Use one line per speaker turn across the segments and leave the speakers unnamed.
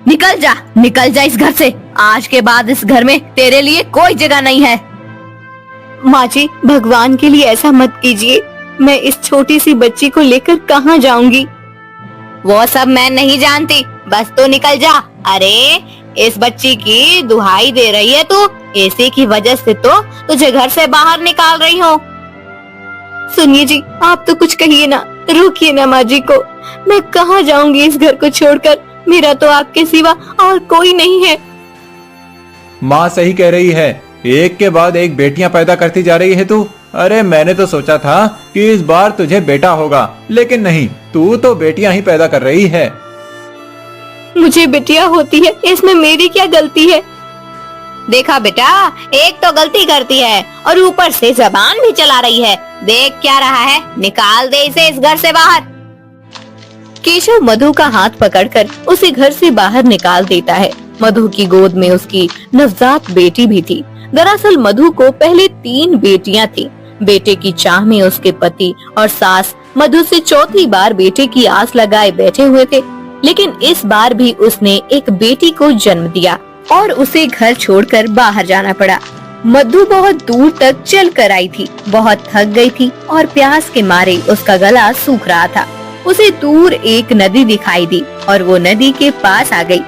निकल जा इस घर से। आज के बाद इस घर में तेरे लिए कोई जगह नहीं है।
माँ जी, भगवान के लिए ऐसा मत कीजिए। मैं इस छोटी सी बच्ची को लेकर कहाँ जाऊंगी?
वो सब मैं नहीं जानती, बस तू निकल जा। अरे इस बच्ची की दुहाई दे रही है तू, इसी की वजह से तो तुझे घर से बाहर निकाल रही हूँ।
सुनिए जी, आप तो कुछ कहिए ना, रोकिए ना माँ जी को। मैं कहाँ जाऊंगी इस घर को छोड़कर? मेरा तो आपके सिवा और कोई नहीं है।
माँ सही कह रही है, एक के बाद एक बेटियां पैदा करती जा रही है तू। अरे मैंने तो सोचा था कि इस बार तुझे बेटा होगा, लेकिन नहीं, तू तो बेटियां ही पैदा कर रही है।
मुझे बेटियां होती है, इसमें मेरी क्या गलती है?
देखा बेटा, एक तो गलती करती है और ऊपर से जबान भी चला रही है। देख क्या रहा है, निकाल दे इसे इस घर से बाहर।
केशव मधु का हाथ पकड़कर उसे घर से बाहर निकाल देता है। मधु की गोद में उसकी नवजात बेटी भी थी। दरअसल मधु को पहले 3 बेटियां थी। बेटे की चाह में उसके पति और सास मधु से चौथी बार बेटे की आस लगाए बैठे हुए थे, लेकिन इस बार भी उसने एक बेटी को जन्म दिया और उसे घर छोड़कर बाहर जाना पड़ा। मधु बहुत दूर तक चल कर आई थी, बहुत थक गई थी और प्यास के मारे उसका गला सूख रहा था। उसे दूर एक नदी दिखाई दी और वो नदी के पास आ गई।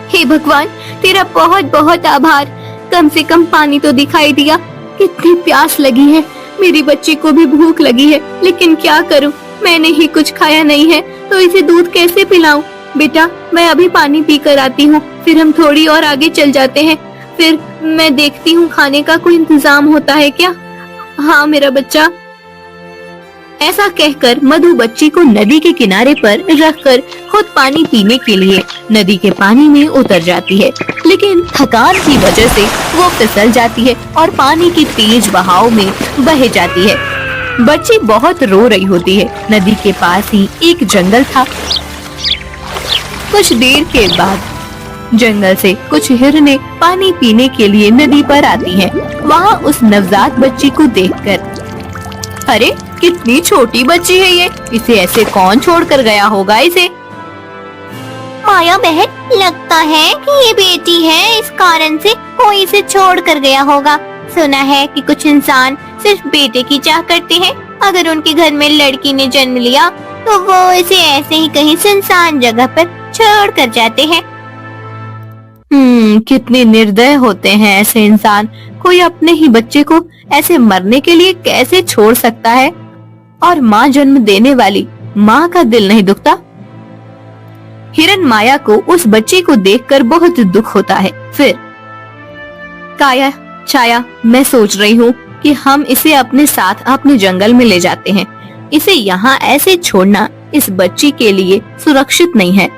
हे भगवान, तेरा बहुत बहुत आभार, कम से कम पानी तो दिखाई दिया। कितनी प्यास लगी है, मेरी बच्ची को भी भूख लगी है, लेकिन क्या करूं, मैंने ही कुछ खाया नहीं है, तो इसे दूध कैसे पिलाऊं? बेटा, मैं अभी पानी पी कर आती हूँ, फिर हम थोड़ी और आगे चल जाते हैं। फिर मैं देखती हूँ खाने का कोई इंतजाम होता है क्या। हाँ मेरा बच्चा। ऐसा कहकर मधु बच्ची को नदी के किनारे पर रखकर खुद पानी पीने के लिए नदी के पानी में उतर जाती है, लेकिन थकान की वजह से वो फिसल जाती है और पानी की तेज बहाव में बह जाती है। बच्ची बहुत रो रही होती है। नदी के पास ही एक जंगल था। कुछ देर के बाद जंगल से कुछ हिरनें पानी पीने के लिए नदी पर आती हैं। वहाँ उस नवजात बच्ची को देखकर, अरे कितनी छोटी बच्ची है ये, इसे ऐसे कौन छोड़कर गया होगा इसे?
माया बहन, लगता है कि ये बेटी है, इस कारण से कोई इसे छोड़ कर गया होगा। सुना है कि कुछ इंसान सिर्फ बेटे की चाह करते हैं। अगर उनके घर में लड़की ने जन्म लिया तो वो इसे ऐसे ही कहीं सुनसान जगह पर छोड़ कर जाते हैं।
कितने निर्दय होते हैं ऐसे इंसान। कोई अपने ही बच्चे को ऐसे मरने के लिए कैसे छोड़ सकता है? और माँ जन्म देने वाली माँ का दिल नहीं दुखता? हिरन माया को उस बच्चे को देखकर बहुत दुख होता है। फिर काया छाया, मैं सोच रही हूँ कि हम इसे अपने साथ अपने जंगल में ले जाते हैं। इसे यहाँ ऐसे छोड़ना इस बच्ची के लिए सुरक्षित नहीं है।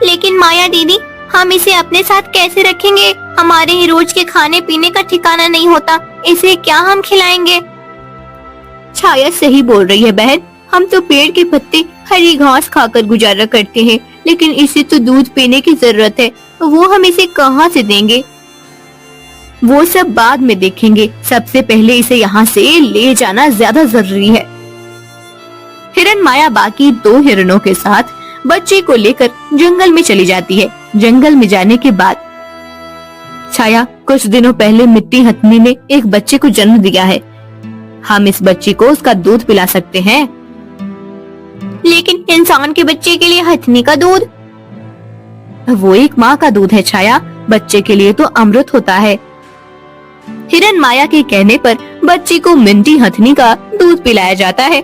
लेकिन माया दीदी, हम इसे अपने साथ कैसे रखेंगे? हमारे ही रोज के खाने पीने का ठिकाना नहीं होता, इसे क्या हम खिलाएंगे?
छाया सही बोल रही है बहन, हम तो पेड़ के पत्ते हरी घास खाकर गुजारा करते हैं, लेकिन इसे तो दूध पीने की जरूरत है, तो वो हम इसे कहाँ से देंगे? वो सब बाद में देखेंगे, सबसे पहले इसे यहाँ से ले जाना ज्यादा जरूरी है। हिरन माया बाकी 2 हिरणों के साथ बच्चे को लेकर जंगल में चली जाती है। जंगल में जाने के बाद छाया, कुछ दिनों पहले मिट्टी हथनी ने एक बच्चे को जन्म दिया है। हम इस बच्ची को उसका दूध पिला सकते हैं।
लेकिन इंसान के बच्चे के लिए हथनी का दूध?
वो एक माँ का दूध है छाया, बच्चे के लिए तो अमृत होता है। हिरन माया के कहने पर बच्ची को मिंटी हथनी का दूध पिलाया जाता है।